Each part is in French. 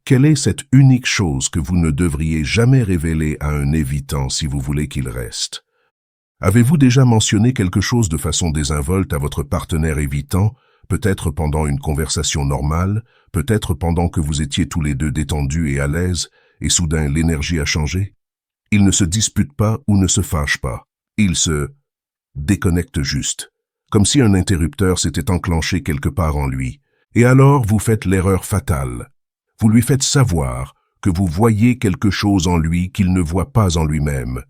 Quelle est cette unique chose que vous ne devriez jamais révéler à un évitant si vous voulez qu'il reste? Avez-vous déjà mentionné quelque chose de façon désinvolte à votre partenaire évitant, peut-être pendant une conversation normale, peut-être pendant que vous étiez tous les deux détendus et à l'aise, et soudain l'énergie a changé? Il ne se dispute pas ou ne se fâche pas. Il se déconnecte juste, comme si un interrupteur s'était enclenché quelque part en lui. Et alors vous faites l'erreur fatale. Vous lui faites savoir que vous voyez quelque chose en lui qu'il ne voit pas en lui-même.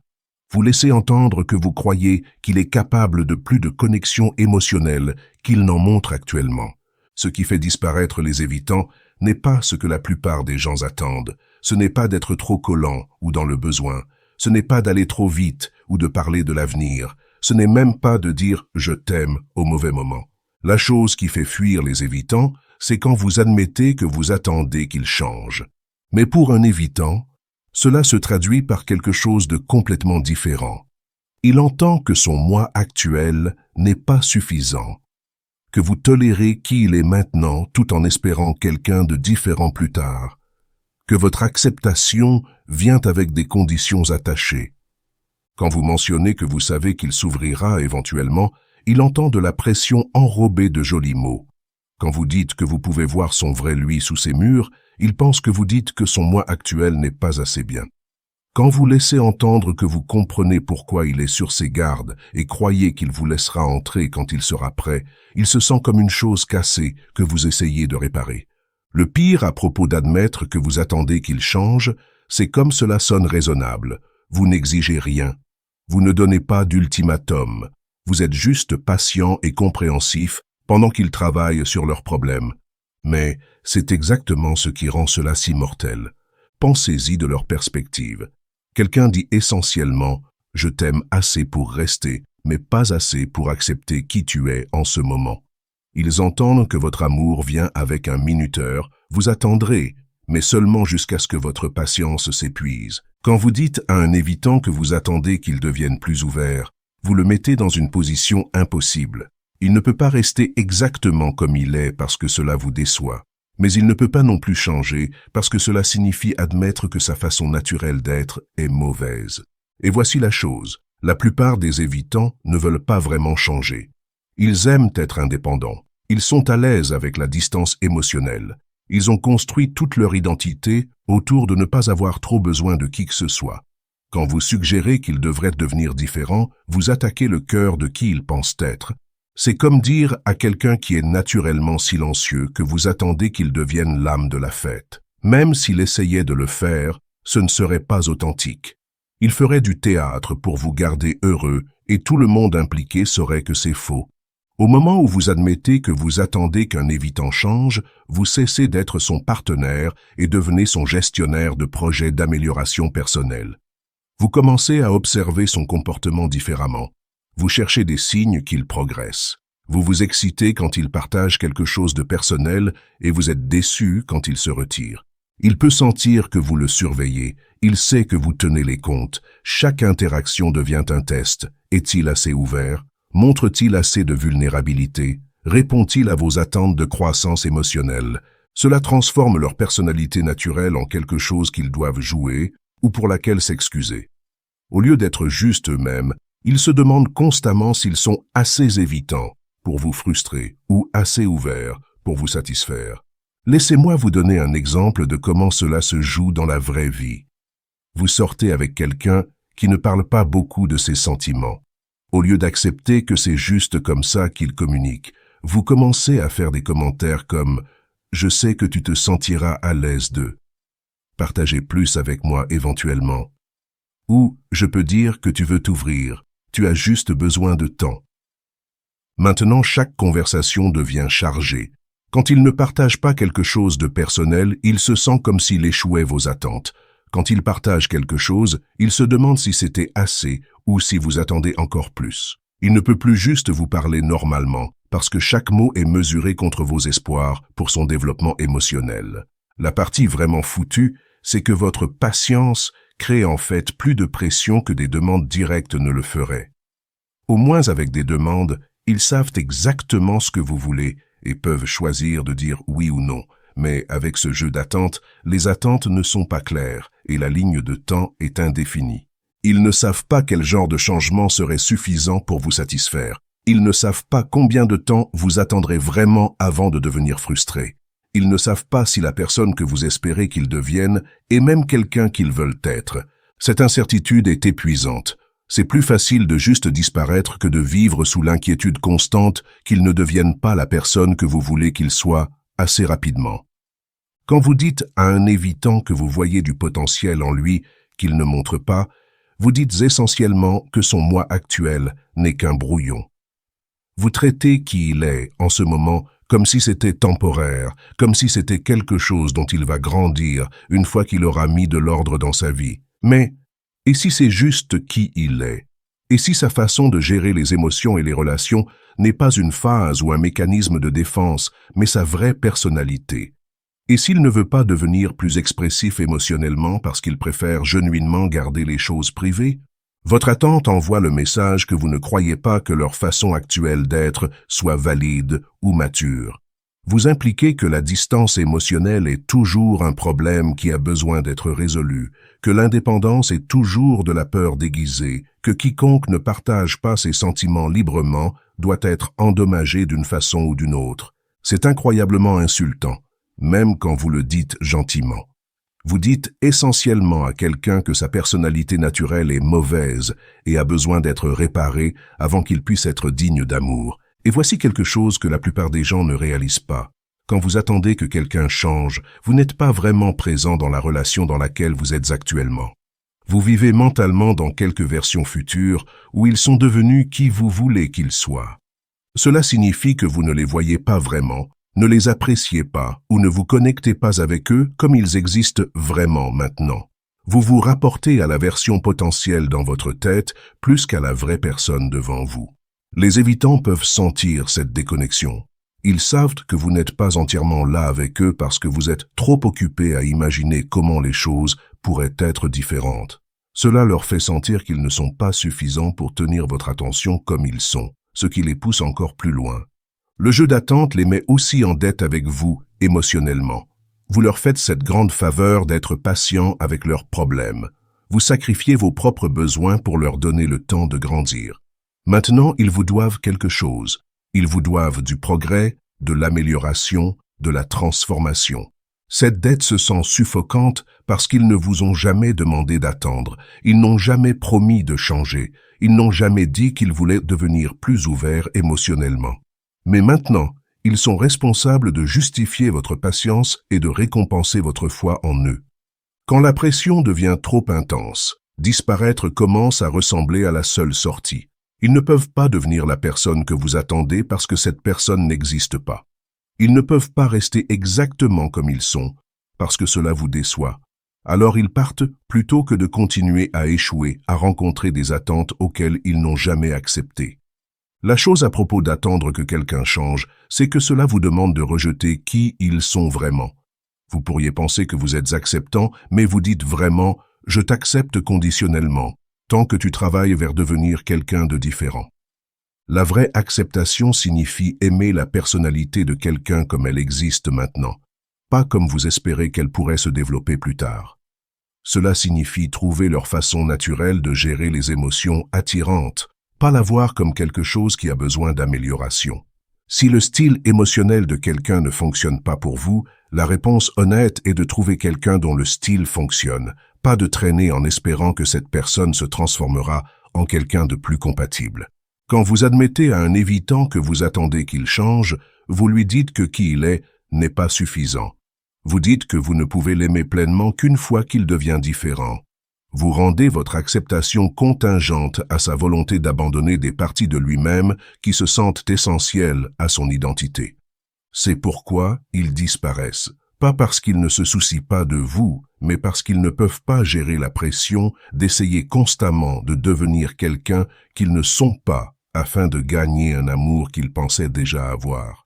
Vous laissez entendre que vous croyez qu'il est capable de plus de connexion émotionnelle qu'il n'en montre actuellement. Ce qui fait disparaître les évitants n'est pas ce que la plupart des gens attendent. Ce n'est pas d'être trop collant ou dans le besoin. Ce n'est pas d'aller trop vite ou de parler de l'avenir. Ce n'est même pas de dire « je t'aime » au mauvais moment. La chose qui fait fuir les évitants, c'est quand vous admettez que vous attendez qu'ils changent. Mais pour un évitant, cela se traduit par quelque chose de complètement différent. Il entend que son moi actuel n'est pas suffisant, que vous tolérez qui il est maintenant tout en espérant quelqu'un de différent plus tard, que votre acceptation vient avec des conditions attachées. Quand vous mentionnez que vous savez qu'il s'ouvrira éventuellement, il entend de la pression enrobée de jolis mots. Quand vous dites que vous pouvez voir son vrai lui sous ses murs, il pense que vous dites que son moi actuel n'est pas assez bien. Quand vous laissez entendre que vous comprenez pourquoi il est sur ses gardes et croyez qu'il vous laissera entrer quand il sera prêt, il se sent comme une chose cassée que vous essayez de réparer. Le pire à propos d'admettre que vous attendez qu'il change, c'est comme cela sonne raisonnable. Vous n'exigez rien. Vous ne donnez pas d'ultimatum. Vous êtes juste patient et compréhensif pendant qu'ils travaillent sur leurs problèmes. Mais c'est exactement ce qui rend cela si mortel. Pensez-y de leur perspective. Quelqu'un dit essentiellement « je t'aime assez pour rester, mais pas assez pour accepter qui tu es en ce moment ». Ils entendent que votre amour vient avec un minuteur, vous attendrez, mais seulement jusqu'à ce que votre patience s'épuise. Quand vous dites à un évitant que vous attendez qu'il devienne plus ouvert, vous le mettez dans une position impossible. Il ne peut pas rester exactement comme il est parce que cela vous déçoit, mais il ne peut pas non plus changer parce que cela signifie admettre que sa façon naturelle d'être est mauvaise. Et voici la chose, la plupart des évitants ne veulent pas vraiment changer. Ils aiment être indépendants, ils sont à l'aise avec la distance émotionnelle. Ils ont construit toute leur identité autour de ne pas avoir trop besoin de qui que ce soit. Quand vous suggérez qu'ils devraient devenir différents, vous attaquez le cœur de qui ils pensent être. C'est comme dire à quelqu'un qui est naturellement silencieux que vous attendez qu'il devienne l'âme de la fête. Même s'il essayait de le faire, ce ne serait pas authentique. Il ferait du théâtre pour vous garder heureux et tout le monde impliqué saurait que c'est faux. Au moment où vous admettez que vous attendez qu'un évitant change, vous cessez d'être son partenaire et devenez son gestionnaire de projets d'amélioration personnelle. Vous commencez à observer son comportement différemment. Vous cherchez des signes qu'il progresse. Vous vous excitez quand il partage quelque chose de personnel et vous êtes déçu quand il se retire. Il peut sentir que vous le surveillez. Il sait que vous tenez les comptes. Chaque interaction devient un test. Est-il assez ouvert? Montre-t-il assez de vulnérabilité? Répond-il à vos attentes de croissance émotionnelle? Cela transforme leur personnalité naturelle en quelque chose qu'ils doivent jouer ou pour laquelle s'excuser. Au lieu d'être juste eux-mêmes, ils se demandent constamment s'ils sont assez évitants pour vous frustrer ou assez ouverts pour vous satisfaire. Laissez-moi vous donner un exemple de comment cela se joue dans la vraie vie. Vous sortez avec quelqu'un qui ne parle pas beaucoup de ses sentiments. Au lieu d'accepter que c'est juste comme ça qu'il communique, vous commencez à faire des commentaires comme « Je sais que tu te sentiras à l'aise de… Partagez plus avec moi éventuellement. » Ou « Je peux dire que tu veux t'ouvrir. Tu as juste besoin de temps. » Maintenant, chaque conversation devient chargée. Quand il ne partage pas quelque chose de personnel, il se sent comme s'il échouait vos attentes. Quand il partage quelque chose, il se demande si c'était assez ou si vous attendez encore plus. Il ne peut plus juste vous parler normalement, parce que chaque mot est mesuré contre vos espoirs pour son développement émotionnel. La partie vraiment foutue, c'est que votre patience crée en fait plus de pression que des demandes directes ne le feraient. Au moins avec des demandes, ils savent exactement ce que vous voulez et peuvent choisir de dire oui ou non. Mais avec ce jeu d'attente, les attentes ne sont pas claires et la ligne de temps est indéfinie. Ils ne savent pas quel genre de changement serait suffisant pour vous satisfaire. Ils ne savent pas combien de temps vous attendrez vraiment avant de devenir frustré. Ils ne savent pas si la personne que vous espérez qu'ils deviennent est même quelqu'un qu'ils veulent être. Cette incertitude est épuisante. C'est plus facile de juste disparaître que de vivre sous l'inquiétude constante qu'ils ne deviennent pas la personne que vous voulez qu'ils soient assez rapidement. Quand vous dites à un évitant que vous voyez du potentiel en lui qu'il ne montre pas, vous dites essentiellement que son moi actuel n'est qu'un brouillon. Vous traitez qui il est en ce moment comme si c'était temporaire, comme si c'était quelque chose dont il va grandir une fois qu'il aura mis de l'ordre dans sa vie. Mais, et si c'est juste qui il est? Et si sa façon de gérer les émotions et les relations n'est pas une phase ou un mécanisme de défense, mais sa vraie personnalité? Et s'il ne veut pas devenir plus expressif émotionnellement parce qu'il préfère genuinement garder les choses privées? Votre attente envoie le message que vous ne croyez pas que leur façon actuelle d'être soit valide ou mature. Vous impliquez que la distance émotionnelle est toujours un problème qui a besoin d'être résolu, que l'indépendance est toujours de la peur déguisée, que quiconque ne partage pas ses sentiments librement doit être endommagé d'une façon ou d'une autre. C'est incroyablement insultant, même quand vous le dites gentiment. Vous dites essentiellement à quelqu'un que sa personnalité naturelle est mauvaise et a besoin d'être réparée avant qu'il puisse être digne d'amour. Et voici quelque chose que la plupart des gens ne réalisent pas. Quand vous attendez que quelqu'un change, vous n'êtes pas vraiment présent dans la relation dans laquelle vous êtes actuellement. Vous vivez mentalement dans quelques versions futures où ils sont devenus qui vous voulez qu'ils soient. Cela signifie que vous ne les voyez pas vraiment, ne les appréciez pas ou ne vous connectez pas avec eux comme ils existent vraiment maintenant. Vous vous rapportez à la version potentielle dans votre tête plus qu'à la vraie personne devant vous. Les évitants peuvent sentir cette déconnexion. Ils savent que vous n'êtes pas entièrement là avec eux parce que vous êtes trop occupé à imaginer comment les choses pourraient être différentes. Cela leur fait sentir qu'ils ne sont pas suffisants pour tenir votre attention comme ils sont, ce qui les pousse encore plus loin. Le jeu d'attente les met aussi en dette avec vous émotionnellement. Vous leur faites cette grande faveur d'être patient avec leurs problèmes. Vous sacrifiez vos propres besoins pour leur donner le temps de grandir. Maintenant, ils vous doivent quelque chose. Ils vous doivent du progrès, de l'amélioration, de la transformation. Cette dette se sent suffocante parce qu'ils ne vous ont jamais demandé d'attendre. Ils n'ont jamais promis de changer. Ils n'ont jamais dit qu'ils voulaient devenir plus ouverts émotionnellement. Mais maintenant, ils sont responsables de justifier votre patience et de récompenser votre foi en eux. Quand la pression devient trop intense, disparaître commence à ressembler à la seule sortie. Ils ne peuvent pas devenir la personne que vous attendez parce que cette personne n'existe pas. Ils ne peuvent pas rester exactement comme ils sont parce que cela vous déçoit. Alors ils partent plutôt que de continuer à échouer, à rencontrer des attentes auxquelles ils n'ont jamais accepté. La chose à propos d'attendre que quelqu'un change, c'est que cela vous demande de rejeter qui ils sont vraiment. Vous pourriez penser que vous êtes acceptant, mais vous dites vraiment « je t'accepte conditionnellement », tant que tu travailles vers devenir quelqu'un de différent. La vraie acceptation signifie aimer la personnalité de quelqu'un comme elle existe maintenant, pas comme vous espérez qu'elle pourrait se développer plus tard. Cela signifie trouver leur façon naturelle de gérer les émotions attirantes, pas la voir comme quelque chose qui a besoin d'amélioration. Si le style émotionnel de quelqu'un ne fonctionne pas pour vous, la réponse honnête est de trouver quelqu'un dont le style fonctionne, pas de traîner en espérant que cette personne se transformera en quelqu'un de plus compatible. Quand vous admettez à un évitant que vous attendez qu'il change, vous lui dites que qui il est n'est pas suffisant. Vous dites que vous ne pouvez l'aimer pleinement qu'une fois qu'il devient différent. Vous rendez votre acceptation contingente à sa volonté d'abandonner des parties de lui-même qui se sentent essentielles à son identité. C'est pourquoi ils disparaissent, pas parce qu'ils ne se soucient pas de vous, mais parce qu'ils ne peuvent pas gérer la pression d'essayer constamment de devenir quelqu'un qu'ils ne sont pas afin de gagner un amour qu'ils pensaient déjà avoir.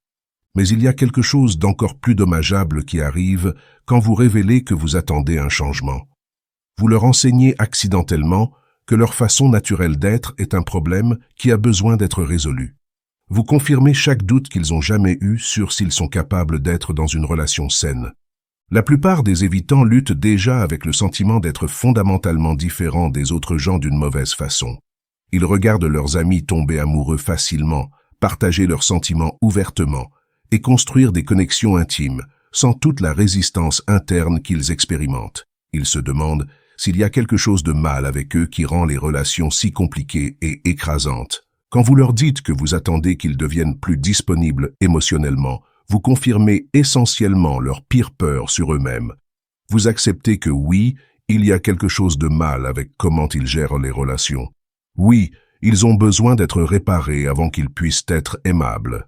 Mais il y a quelque chose d'encore plus dommageable qui arrive quand vous révélez que vous attendez un changement. Vous leur enseignez accidentellement que leur façon naturelle d'être est un problème qui a besoin d'être résolu. Vous confirmez chaque doute qu'ils ont jamais eu sur s'ils sont capables d'être dans une relation saine. La plupart des évitants luttent déjà avec le sentiment d'être fondamentalement différents des autres gens d'une mauvaise façon. Ils regardent leurs amis tomber amoureux facilement, partager leurs sentiments ouvertement et construire des connexions intimes, sans toute la résistance interne qu'ils expérimentent. Ils se demandent s'il y a quelque chose de mal avec eux qui rend les relations si compliquées et écrasantes. Quand vous leur dites que vous attendez qu'ils deviennent plus disponibles émotionnellement, vous confirmez essentiellement leur pire peur sur eux-mêmes. Vous acceptez que oui, il y a quelque chose de mal avec comment ils gèrent les relations. Oui, ils ont besoin d'être réparés avant qu'ils puissent être aimables.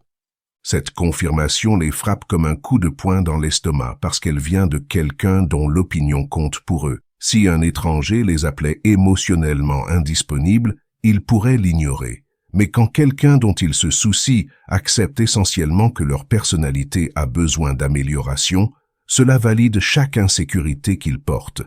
Cette confirmation les frappe comme un coup de poing dans l'estomac parce qu'elle vient de quelqu'un dont l'opinion compte pour eux. Si un étranger les appelait émotionnellement indisponibles, ils pourraient l'ignorer. Mais quand quelqu'un dont ils se soucient accepte essentiellement que leur personnalité a besoin d'amélioration, cela valide chaque insécurité qu'ils portent.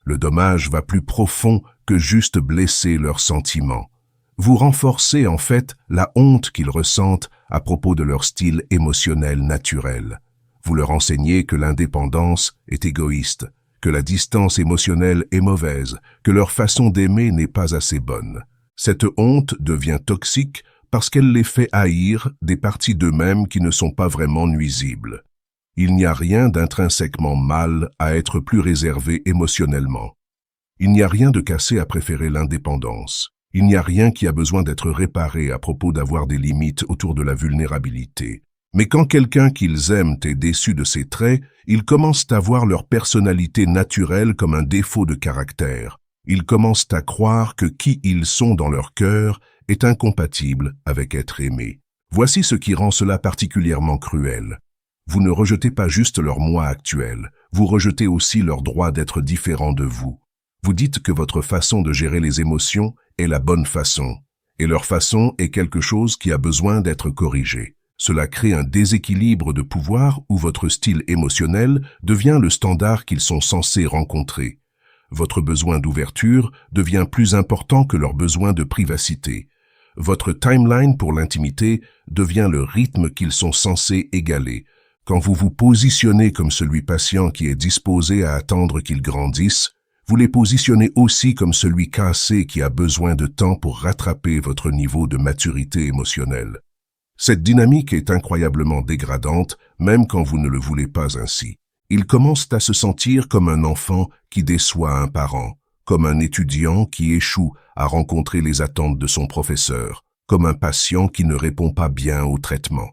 Le dommage va plus profond que juste blesser leurs sentiments. Vous renforcez en fait la honte qu'ils ressentent à propos de leur style émotionnel naturel. Vous leur enseignez que l'indépendance est égoïste, que la distance émotionnelle est mauvaise, que leur façon d'aimer n'est pas assez bonne. Cette honte devient toxique parce qu'elle les fait haïr des parties d'eux-mêmes qui ne sont pas vraiment nuisibles. Il n'y a rien d'intrinsèquement mal à être plus réservé émotionnellement. Il n'y a rien de cassé à préférer l'indépendance. Il n'y a rien qui a besoin d'être réparé à propos d'avoir des limites autour de la vulnérabilité. Mais quand quelqu'un qu'ils aiment est déçu de ses traits, ils commencent à voir leur personnalité naturelle comme un défaut de caractère. Ils commencent à croire que qui ils sont dans leur cœur est incompatible avec être aimé. Voici ce qui rend cela particulièrement cruel. Vous ne rejetez pas juste leur moi actuel, vous rejetez aussi leur droit d'être différent de vous. Vous dites que votre façon de gérer les émotions est la bonne façon, et leur façon est quelque chose qui a besoin d'être corrigé. Cela crée un déséquilibre de pouvoir où votre style émotionnel devient le standard qu'ils sont censés rencontrer. Votre besoin d'ouverture devient plus important que leur besoin de privacité. Votre timeline pour l'intimité devient le rythme qu'ils sont censés égaler. Quand vous vous positionnez comme celui patient qui est disposé à attendre qu'ils grandissent, vous les positionnez aussi comme celui cassé qui a besoin de temps pour rattraper votre niveau de maturité émotionnelle. Cette dynamique est incroyablement dégradante, même quand vous ne le voulez pas ainsi. Ils commencent à se sentir comme un enfant qui déçoit un parent, comme un étudiant qui échoue à rencontrer les attentes de son professeur, comme un patient qui ne répond pas bien au traitement.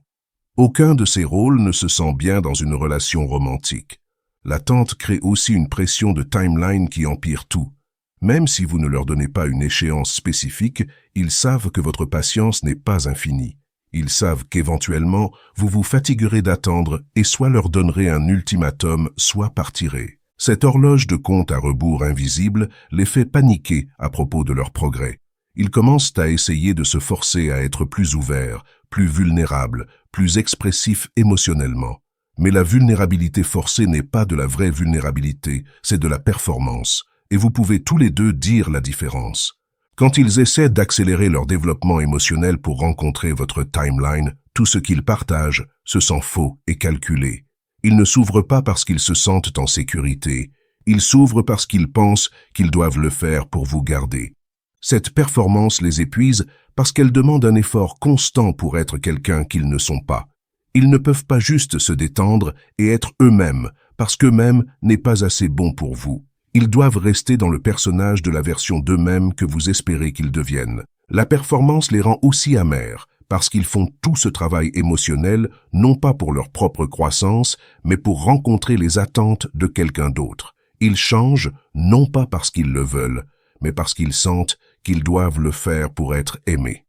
Aucun de ces rôles ne se sent bien dans une relation romantique. L'attente crée aussi une pression de timeline qui empire tout. Même si vous ne leur donnez pas une échéance spécifique, ils savent que votre patience n'est pas infinie. Ils savent qu'éventuellement, vous vous fatiguerez d'attendre et soit leur donnerez un ultimatum, soit partirez. Cette horloge de compte à rebours invisible les fait paniquer à propos de leur progrès. Ils commencent à essayer de se forcer à être plus ouverts, plus vulnérables, plus expressifs émotionnellement. Mais la vulnérabilité forcée n'est pas de la vraie vulnérabilité, c'est de la performance. Et vous pouvez tous les deux dire la différence. Quand ils essaient d'accélérer leur développement émotionnel pour rencontrer votre timeline, tout ce qu'ils partagent se sent faux et calculé. Ils ne s'ouvrent pas parce qu'ils se sentent en sécurité. Ils s'ouvrent parce qu'ils pensent qu'ils doivent le faire pour vous garder. Cette performance les épuise parce qu'elle demande un effort constant pour être quelqu'un qu'ils ne sont pas. Ils ne peuvent pas juste se détendre et être eux-mêmes, parce qu'eux-mêmes n'est pas assez bon pour vous. Ils doivent rester dans le personnage de la version d'eux-mêmes que vous espérez qu'ils deviennent. La performance les rend aussi amers, parce qu'ils font tout ce travail émotionnel, non pas pour leur propre croissance, mais pour rencontrer les attentes de quelqu'un d'autre. Ils changent, non pas parce qu'ils le veulent, mais parce qu'ils sentent qu'ils doivent le faire pour être aimés.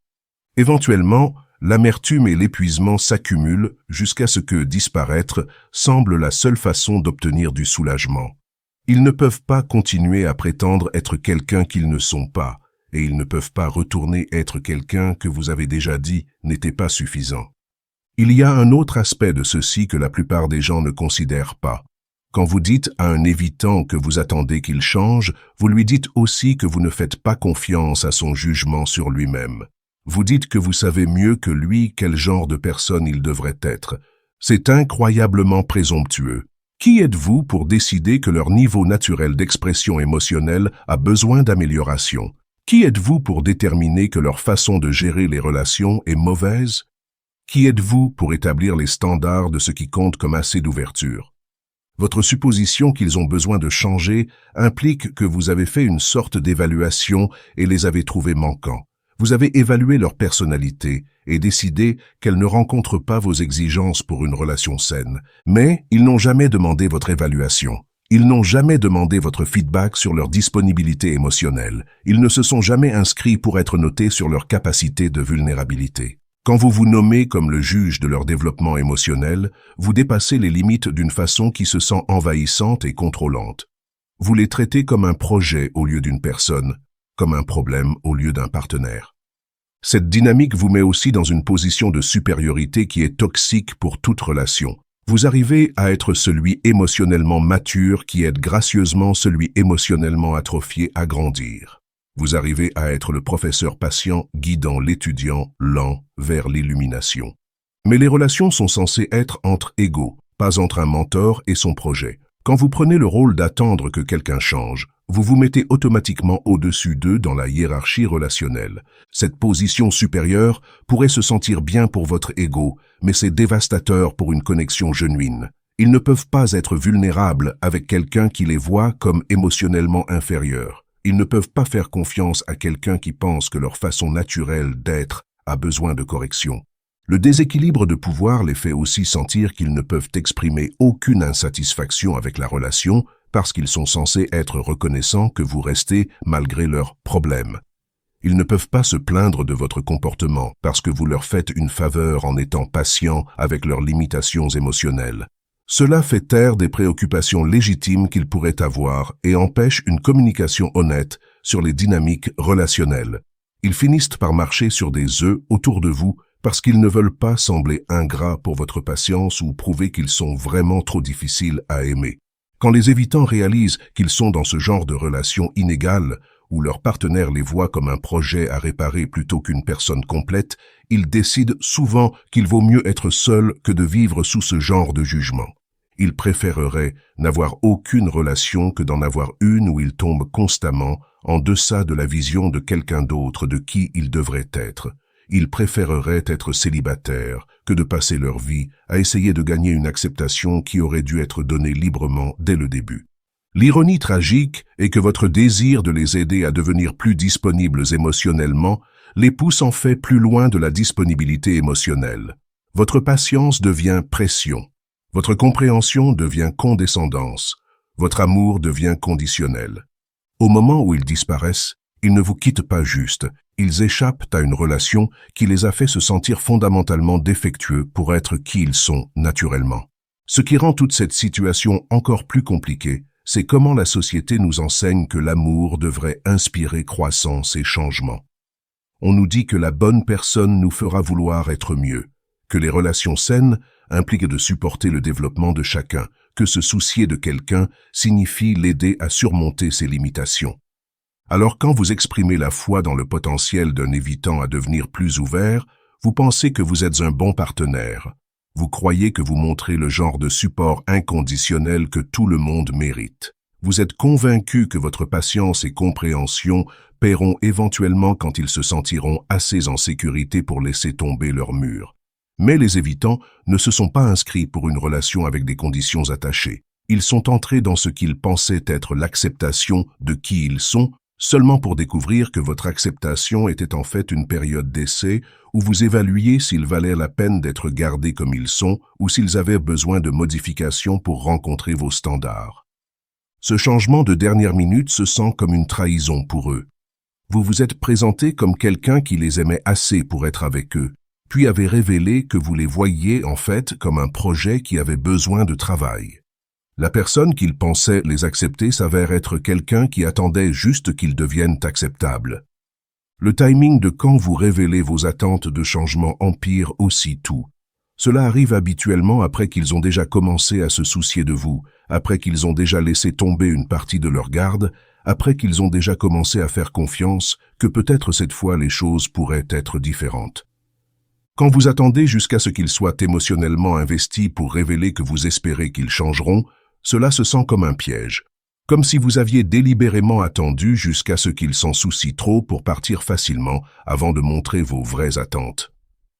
Éventuellement, l'amertume et l'épuisement s'accumulent jusqu'à ce que disparaître semble la seule façon d'obtenir du soulagement. Ils ne peuvent pas continuer à prétendre être quelqu'un qu'ils ne sont pas, et ils ne peuvent pas retourner être quelqu'un que vous avez déjà dit n'était pas suffisant. Il y a un autre aspect de ceci que la plupart des gens ne considèrent pas. Quand vous dites à un évitant que vous attendez qu'il change, vous lui dites aussi que vous ne faites pas confiance à son jugement sur lui-même. Vous dites que vous savez mieux que lui quel genre de personne il devrait être. C'est incroyablement présomptueux. Qui êtes-vous pour décider que leur niveau naturel d'expression émotionnelle a besoin d'amélioration? Qui êtes-vous pour déterminer que leur façon de gérer les relations est mauvaise? Qui êtes-vous pour établir les standards de ce qui compte comme assez d'ouverture? Votre supposition qu'ils ont besoin de changer implique que vous avez fait une sorte d'évaluation et les avez trouvés manquants. Vous avez évalué leur personnalité et décidé qu'elle ne rencontre pas vos exigences pour une relation saine. Mais ils n'ont jamais demandé votre évaluation. Ils n'ont jamais demandé votre feedback sur leur disponibilité émotionnelle. Ils ne se sont jamais inscrits pour être notés sur leur capacité de vulnérabilité. Quand vous vous nommez comme le juge de leur développement émotionnel, vous dépassez les limites d'une façon qui se sent envahissante et contrôlante. Vous les traitez comme un projet au lieu d'une personne, comme un problème au lieu d'un partenaire. Cette dynamique vous met aussi dans une position de supériorité qui est toxique pour toute relation. Vous arrivez à être celui émotionnellement mature qui aide gracieusement celui émotionnellement atrophié à grandir. Vous arrivez à être le professeur patient guidant l'étudiant lent vers l'illumination. Mais les relations sont censées être entre égaux, pas entre un mentor et son projet. Quand vous prenez le rôle d'attendre que quelqu'un change, vous vous mettez automatiquement au-dessus d'eux dans la hiérarchie relationnelle. Cette position supérieure pourrait se sentir bien pour votre ego, mais c'est dévastateur pour une connexion genuine. Ils ne peuvent pas être vulnérables avec quelqu'un qui les voit comme émotionnellement inférieurs. Ils ne peuvent pas faire confiance à quelqu'un qui pense que leur façon naturelle d'être a besoin de correction. Le déséquilibre de pouvoir les fait aussi sentir qu'ils ne peuvent exprimer aucune insatisfaction avec la relation parce qu'ils sont censés être reconnaissants que vous restez malgré leurs problèmes. Ils ne peuvent pas se plaindre de votre comportement parce que vous leur faites une faveur en étant patient avec leurs limitations émotionnelles. Cela fait taire des préoccupations légitimes qu'ils pourraient avoir et empêche une communication honnête sur les dynamiques relationnelles. Ils finissent par marcher sur des œufs autour de vous parce qu'ils ne veulent pas sembler ingrats pour votre patience ou prouver qu'ils sont vraiment trop difficiles à aimer. Quand les évitants réalisent qu'ils sont dans ce genre de relation inégale, où leur partenaire les voit comme un projet à réparer plutôt qu'une personne complète, ils décident souvent qu'il vaut mieux être seul que de vivre sous ce genre de jugement. Ils préféreraient n'avoir aucune relation que d'en avoir une où ils tombent constamment en deçà de la vision de quelqu'un d'autre de qui ils devraient être. Ils préféreraient être célibataires que de passer leur vie à essayer de gagner une acceptation qui aurait dû être donnée librement dès le début. L'ironie tragique est que votre désir de les aider à devenir plus disponibles émotionnellement les pousse en fait plus loin de la disponibilité émotionnelle. Votre patience devient pression. Votre compréhension devient condescendance. Votre amour devient conditionnel. Au moment où ils disparaissent, ils ne vous quittent pas juste. Ils échappent à une relation qui les a fait se sentir fondamentalement défectueux pour être qui ils sont naturellement. Ce qui rend toute cette situation encore plus compliquée, c'est comment la société nous enseigne que l'amour devrait inspirer croissance et changement. On nous dit que la bonne personne nous fera vouloir être mieux, que les relations saines impliquent de supporter le développement de chacun, que se soucier de quelqu'un signifie l'aider à surmonter ses limitations. Alors quand vous exprimez la foi dans le potentiel d'un évitant à devenir plus ouvert, vous pensez que vous êtes un bon partenaire. Vous croyez que vous montrez le genre de support inconditionnel que tout le monde mérite. Vous êtes convaincu que votre patience et compréhension paieront éventuellement quand ils se sentiront assez en sécurité pour laisser tomber leurs murs. Mais les évitants ne se sont pas inscrits pour une relation avec des conditions attachées. Ils sont entrés dans ce qu'ils pensaient être l'acceptation de qui ils sont, seulement pour découvrir que votre acceptation était en fait une période d'essai où vous évaluiez s'ils valaient la peine d'être gardés comme ils sont ou s'ils avaient besoin de modifications pour rencontrer vos standards. Ce changement de dernière minute se sent comme une trahison pour eux. Vous vous êtes présenté comme quelqu'un qui les aimait assez pour être avec eux, puis avez révélé que vous les voyiez en fait comme un projet qui avait besoin de travail. La personne qu'ils pensaient les accepter s'avère être quelqu'un qui attendait juste qu'ils deviennent acceptables. Le timing de quand vous révélez vos attentes de changement empire aussi tout. Cela arrive habituellement après qu'ils ont déjà commencé à se soucier de vous, après qu'ils ont déjà laissé tomber une partie de leur garde, après qu'ils ont déjà commencé à faire confiance, que peut-être cette fois les choses pourraient être différentes. Quand vous attendez jusqu'à ce qu'ils soient émotionnellement investis pour révéler que vous espérez qu'ils changeront, cela se sent comme un piège. Comme si vous aviez délibérément attendu jusqu'à ce qu'ils s'en soucient trop pour partir facilement avant de montrer vos vraies attentes.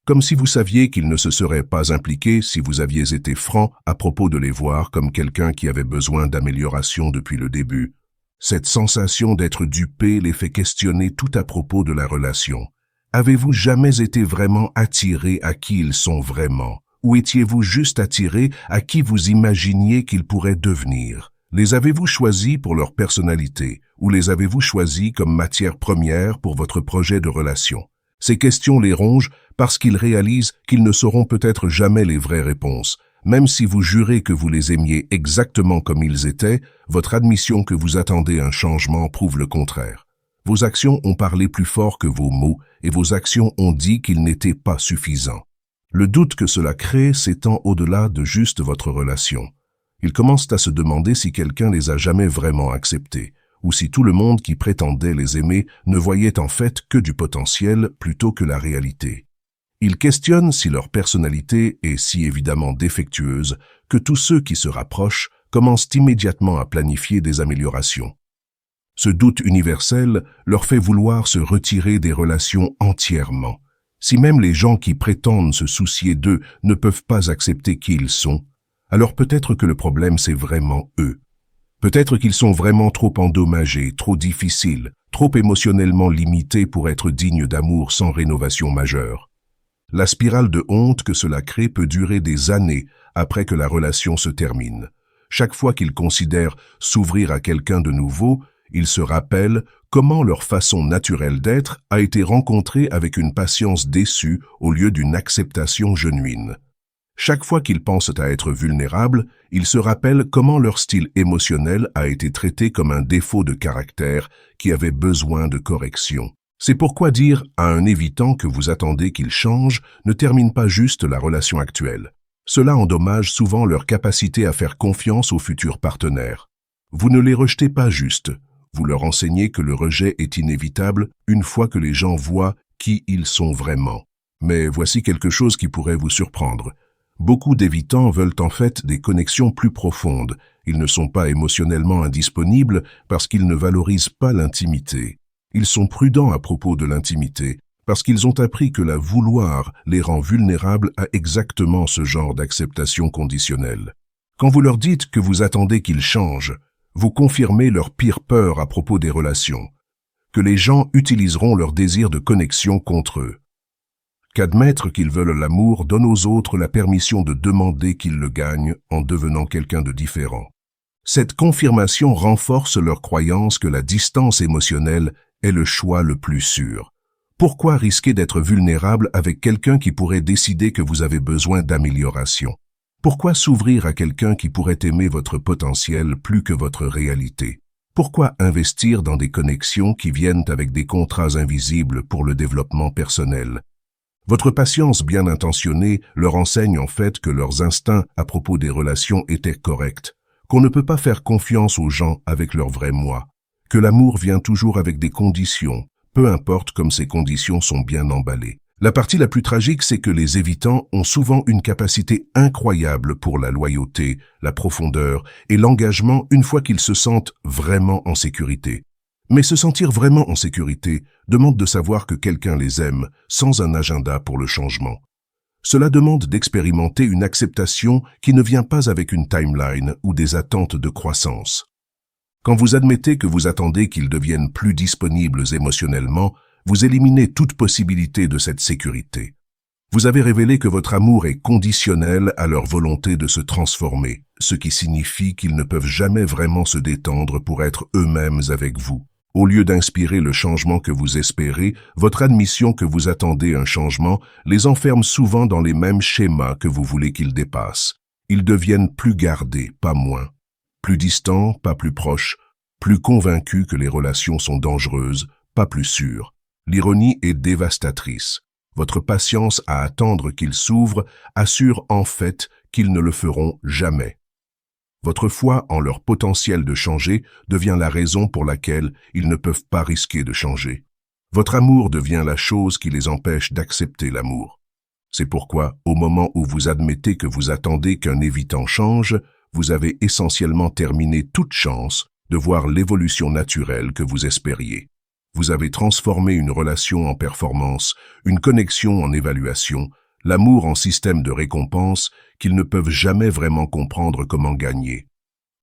Comme si vous saviez qu'ils ne se seraient pas impliqués si vous aviez été franc à propos de les voir comme quelqu'un qui avait besoin d'amélioration depuis le début. Cette sensation d'être dupé les fait questionner tout à propos de la relation. Avez-vous jamais été vraiment attiré à qui ils sont vraiment? Ou étiez-vous juste attiré à qui vous imaginiez qu'ils pourraient devenir? Les avez-vous choisis pour leur personnalité ou les avez-vous choisis comme matière première pour votre projet de relation? Ces questions les rongent parce qu'ils réalisent qu'ils ne sauront peut-être jamais les vraies réponses. Même si vous jurez que vous les aimiez exactement comme ils étaient, votre admission que vous attendez un changement prouve le contraire. Vos actions ont parlé plus fort que vos mots et vos actions ont dit qu'ils n'étaient pas suffisants. Le doute que cela crée s'étend au-delà de juste votre relation. Ils commencent à se demander si quelqu'un les a jamais vraiment acceptés, ou si tout le monde qui prétendait les aimer ne voyait en fait que du potentiel plutôt que la réalité. Ils questionnent si leur personnalité est si évidemment défectueuse que tous ceux qui se rapprochent commencent immédiatement à planifier des améliorations. Ce doute universel leur fait vouloir se retirer des relations entièrement. Si même les gens qui prétendent se soucier d'eux ne peuvent pas accepter qui ils sont, alors peut-être que le problème c'est vraiment eux. Peut-être qu'ils sont vraiment trop endommagés, trop difficiles, trop émotionnellement limités pour être dignes d'amour sans rénovation majeure. La spirale de honte que cela crée peut durer des années après que la relation se termine. Chaque fois qu'ils considèrent s'ouvrir à quelqu'un de nouveau, ils se rappellent comment leur façon naturelle d'être a été rencontrée avec une patience déçue au lieu d'une acceptation genuine. Chaque fois qu'ils pensent à être vulnérables, ils se rappellent comment leur style émotionnel a été traité comme un défaut de caractère qui avait besoin de correction. C'est pourquoi dire à un évitant que vous attendez qu'il change ne termine pas juste la relation actuelle. Cela endommage souvent leur capacité à faire confiance aux futurs partenaires. Vous ne les rejetez pas juste. Vous leur enseignez que le rejet est inévitable une fois que les gens voient qui ils sont vraiment. Mais voici quelque chose qui pourrait vous surprendre. Beaucoup d'évitants veulent en fait des connexions plus profondes. Ils ne sont pas émotionnellement indisponibles parce qu'ils ne valorisent pas l'intimité. Ils sont prudents à propos de l'intimité parce qu'ils ont appris que la vouloir les rend vulnérables à exactement ce genre d'acceptation conditionnelle. Quand vous leur dites que vous attendez qu'ils changent, vous confirmez leur pire peur à propos des relations, que les gens utiliseront leur désir de connexion contre eux. Qu'admettre qu'ils veulent l'amour donne aux autres la permission de demander qu'ils le gagnent en devenant quelqu'un de différent. Cette confirmation renforce leur croyance que la distance émotionnelle est le choix le plus sûr. Pourquoi risquer d'être vulnérable avec quelqu'un qui pourrait décider que vous avez besoin d'amélioration? Pourquoi s'ouvrir à quelqu'un qui pourrait aimer votre potentiel plus que votre réalité? Pourquoi investir dans des connexions qui viennent avec des contrats invisibles pour le développement personnel? Votre patience bien intentionnée leur enseigne en fait que leurs instincts à propos des relations étaient corrects, qu'on ne peut pas faire confiance aux gens avec leur vrai moi, que l'amour vient toujours avec des conditions, peu importe comme ces conditions sont bien emballées. La partie la plus tragique, c'est que les évitants ont souvent une capacité incroyable pour la loyauté, la profondeur et l'engagement une fois qu'ils se sentent vraiment en sécurité. Mais se sentir vraiment en sécurité demande de savoir que quelqu'un les aime sans un agenda pour le changement. Cela demande d'expérimenter une acceptation qui ne vient pas avec une timeline ou des attentes de croissance. Quand vous admettez que vous attendez qu'ils deviennent plus disponibles émotionnellement, vous éliminez toute possibilité de cette sécurité. Vous avez révélé que votre amour est conditionnel à leur volonté de se transformer, ce qui signifie qu'ils ne peuvent jamais vraiment se détendre pour être eux-mêmes avec vous. Au lieu d'inspirer le changement que vous espérez, votre admission que vous attendez un changement les enferme souvent dans les mêmes schémas que vous voulez qu'ils dépassent. Ils deviennent plus gardés, pas moins. Plus distants, pas plus proches. Plus convaincus que les relations sont dangereuses, pas plus sûrs. L'ironie est dévastatrice. Votre patience à attendre qu'ils s'ouvrent assure en fait qu'ils ne le feront jamais. Votre foi en leur potentiel de changer devient la raison pour laquelle ils ne peuvent pas risquer de changer. Votre amour devient la chose qui les empêche d'accepter l'amour. C'est pourquoi, au moment où vous admettez que vous attendez qu'un évitant change, vous avez essentiellement terminé toute chance de voir l'évolution naturelle que vous espériez. Vous avez transformé une relation en performance, une connexion en évaluation, l'amour en système de récompense qu'ils ne peuvent jamais vraiment comprendre comment gagner.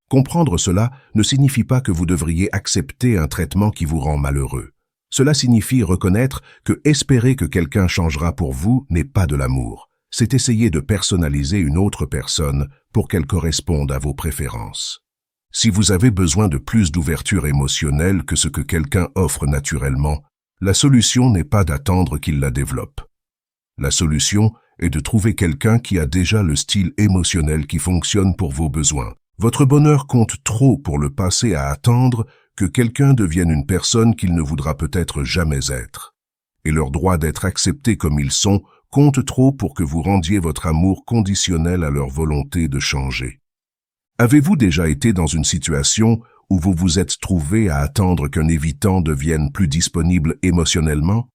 Comprendre cela ne signifie pas que vous devriez accepter un traitement qui vous rend malheureux. Cela signifie reconnaître que espérer que quelqu'un changera pour vous n'est pas de l'amour. C'est essayer de personnaliser une autre personne pour qu'elle corresponde à vos préférences. Si vous avez besoin de plus d'ouverture émotionnelle que ce que quelqu'un offre naturellement, la solution n'est pas d'attendre qu'il la développe. La solution est de trouver quelqu'un qui a déjà le style émotionnel qui fonctionne pour vos besoins. Votre bonheur compte trop pour le passer à attendre que quelqu'un devienne une personne qu'il ne voudra peut-être jamais être. Et leur droit d'être acceptés comme ils sont compte trop pour que vous rendiez votre amour conditionnel à leur volonté de changer. Avez-vous déjà été dans une situation où vous vous êtes trouvé à attendre qu'un évitant devienne plus disponible émotionnellement?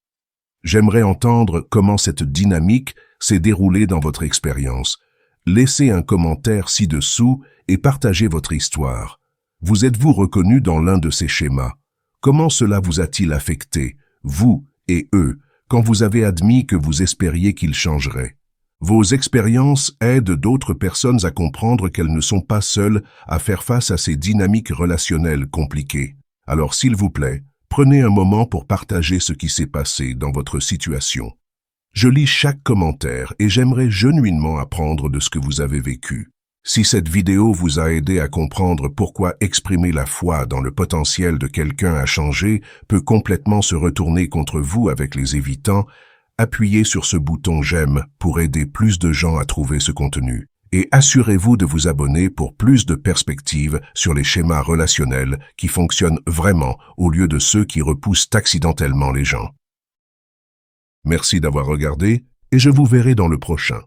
J'aimerais entendre comment cette dynamique s'est déroulée dans votre expérience. Laissez un commentaire ci-dessous et partagez votre histoire. Vous êtes-vous reconnu dans l'un de ces schémas? Comment cela vous a-t-il affecté, vous et eux, quand vous avez admis que vous espériez qu'ils changeraient? Vos expériences aident d'autres personnes à comprendre qu'elles ne sont pas seules à faire face à ces dynamiques relationnelles compliquées. Alors s'il vous plaît, prenez un moment pour partager ce qui s'est passé dans votre situation. Je lis chaque commentaire et j'aimerais genuinement apprendre de ce que vous avez vécu. Si cette vidéo vous a aidé à comprendre pourquoi exprimer la foi dans le potentiel de quelqu'un à changer peut complètement se retourner contre vous avec les évitants, appuyez sur ce bouton j'aime pour aider plus de gens à trouver ce contenu. Et assurez-vous de vous abonner pour plus de perspectives sur les schémas relationnels qui fonctionnent vraiment au lieu de ceux qui repoussent accidentellement les gens. Merci d'avoir regardé et je vous verrai dans le prochain.